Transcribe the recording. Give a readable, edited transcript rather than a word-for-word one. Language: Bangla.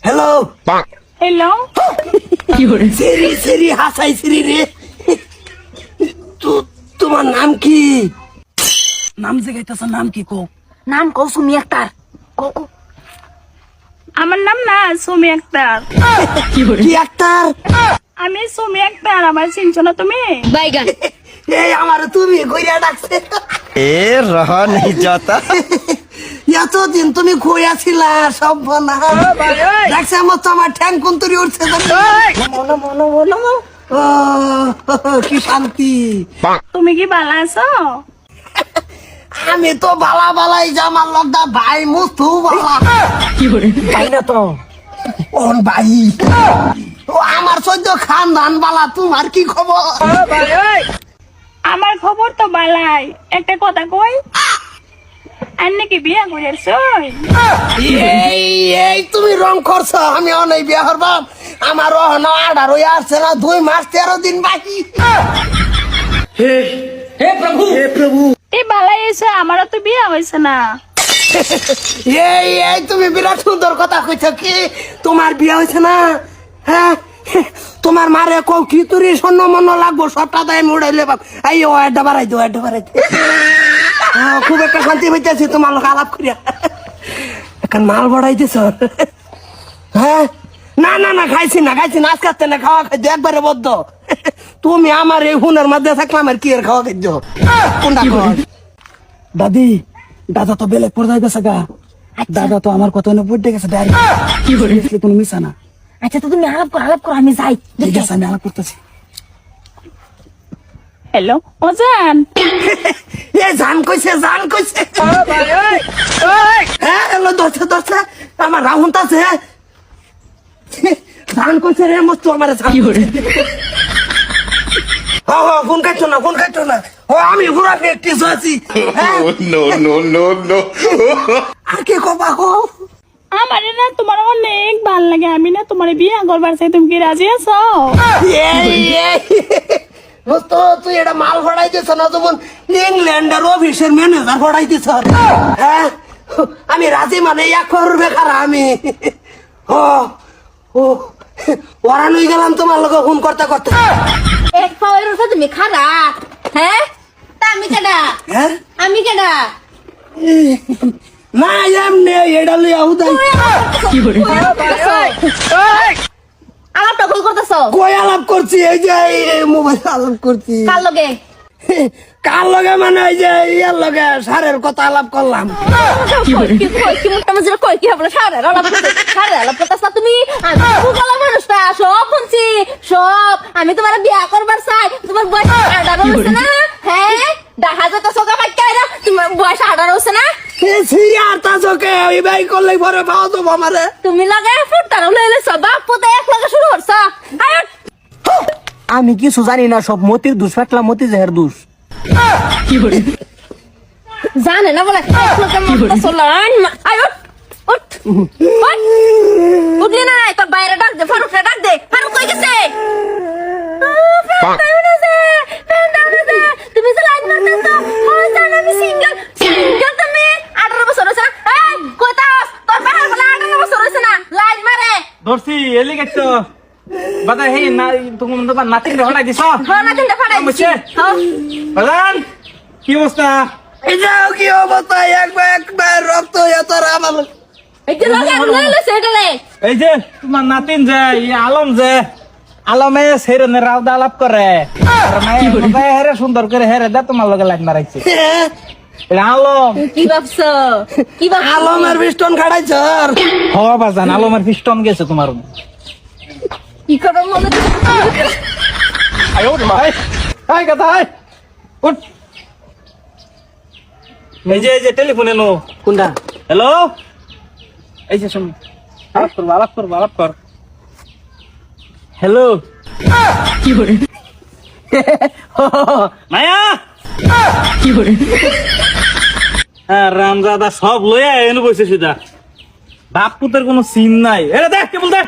হ্যালো হ্যালো সেরি সেরি হাসাই সেরি রে তোমার নাম কি? নাম জিগাইতেছ, নাম কি কো? নাম কও সুমি আক্তার। কও আমার নাম না সুমি আক্তার। কি আক্তার? আমি সুমি আক্তার, আমার চিনছো না তুমি? বাইগান এই আমার তুমি কইরা ডাকছে। ए रहा नहीं जाता। এতদিন তুমি কইয়াছিলা সব না দেখছে আমার তো আমার ঠ্যাং কুন্তরি উঠছে। ও, কি শান্তি। তুমি কি ভালো আছো? আমি তো বালা বালাই জামার লগদা ভাই মুস্তু বালা ভাই না তো ওন ভাই। ও আমার সহ্য খানদান বালা, তোমার কি খবর? আমার খবর তো বালাই। একটা কথা কই, আর নাকি বিয়া করেছো? এই এই তুমি রং করছো, আমি অনেক বিয়া করবাম। আমার অহন 18 আসছে না, 2 মাস 13 দিন বাকি। হে প্রভু এই বালাই এসে আমারও তো বিয়া হয়েছে না। এই এই তুমি বিরাট সুন্দর কথা কইছ। কি তোমার বিয়া হয়েছে না? হ্যাঁ, তোমার মারে কও কি তুরি স্বর্ণ মন লাগবো সবটা দায় উড়াইলে বাপ। এই ও একটা বাড়াই দো, একটা বাড়াই দো। খুব একটা শান্তি হইতেছি তোমার লোক আলাপ করিয়া। এখন মাল বড়াই দিছ? হ্যাঁ, না না না খাইছি না আজকে আসতে না, খাওয়া খাইছো একবারে বদ্ধ। তুমি আমার এই হুনের মধ্যে থাকলাম আর কি এর খাওয়া খাইছো কোনটা কর? দাদি, দাদা তো বেলে পড়ে গেছে গা। দাদা তো আমার কথা না বুঝতে গেছে। কি করে তুমি মিশা না? আচ্ছা তো তুমি আলাপ করো আমি যাই। ঠিক আছে, আমি আলাপ করতেছি। হ্যালো ওজান, এ জান কইছে হ্যাঁ এলো দরছে আমার রাহুন আছে। জান কইছে রে মস্ত আমার জান করে। ফোন কাটছো না ও আমি পুরা প্র্যাকটিস আছি। No, no, no, no. আর কি কবা গো? আমার না তোমার অনেক ভাল লাগে। আমি না তোমার বিয়া করবার চাই, তুমি কি রাজি আছো? মস্ত তুই এটা মাল ফড়াই দিছ না, যেমন ইংল্যান্ডের অফিসের ম্যানেজার ফড়াই দিছ। হ্যাঁ, আমি রাজি মানে 1 করোড় বেকার আমি। ও ও ওরা নই গেলাম তোমার লোক ফোন করতে এক পাওয়ার উপর তুমি খারাপ। হ্যাঁ, তা আমি কেডা? হ্যাঁ আমি কেডা? না এমনি এটা লইয়া উদাই আলাপটা কই করতেছ? কই আলাপ করছি? এই যে মোবাইল আলাপ করছি। কার লগে? কার লগে মানে এই যে ইয়ার লগে সারের কথা আলাপ করলাম। কি মুখটা মজুর কই কি হবে? সারে আলাপ করতেছ না তুমি? আমি ভুগালা মানুষটা সব শুনছি সব। আমি তোমার বিয়া করবার চাই, তোমার বয়স 18 হইছে না? হ্যাঁ, দেখা যেত সোজা কাটকাইরা তোমার বয়স 18 হইছে না? আর তা চোখে ওই ভাই করলে পরে পাও তো আমারে। তুমি লাগে ফুটানো লইলে সব বাপ পুতে এক লাগে শুরু করছ। আয় আমি কিছু জানি না, সব মতির দোষ ফেকলাম, মতি জেহের দোষ। জানে না বলে এক লাগে মত চলান। আয় উঠ উঠলি না? তোর বাইরে ডাক দে, ফারুক ডাক দে। ফারুক কই গেছে? তুমি যে লাইন মারতেছ, হয় জান আমি সিঙ্গেল তুমি 18 বছর হইছে না? এই কইতাস তোর পাহাড় বলে 18 বছর হইছে না? লাইন মারে ধরছি এলি গেছো বাদা হে না তুমি তোমার নাতিন রে হলাই দিছ। হ্যাঁ না তিনটা ফাড়াই দিছি। হ্যাঁ বাদান কি অবস্থা? এই যে কি অবস্থা, একবার রক্ত এত আমার। এই যে লাগে লইলে সেটালে এই যে তোমার নাতিন যে আলম যে আলমে সেরনে রাউদা আলাপ করে হেরে সুন্দর করে হেরে দে তোমার লগে লাইন মারাইছে। এটা আলম। কি ভাবছো? কি ভাবছো? আলমের বিষ্টন খাড়াইছ? হওয়া বাজান আলমের পিস্টন গেছে তোমার। কি করো মনে হাই কথা হাই উঠ। এই যে টেলিফোনে নো কোনটা? হ্যালো এই যে শুন আলাপ কর হ্যালো মায়া হ্যাঁ রামজাদা সব লইয়া এনে বসে সিধা বাপ পুতের কোনো সিন নাই। এরে দেখ কেবল দেখ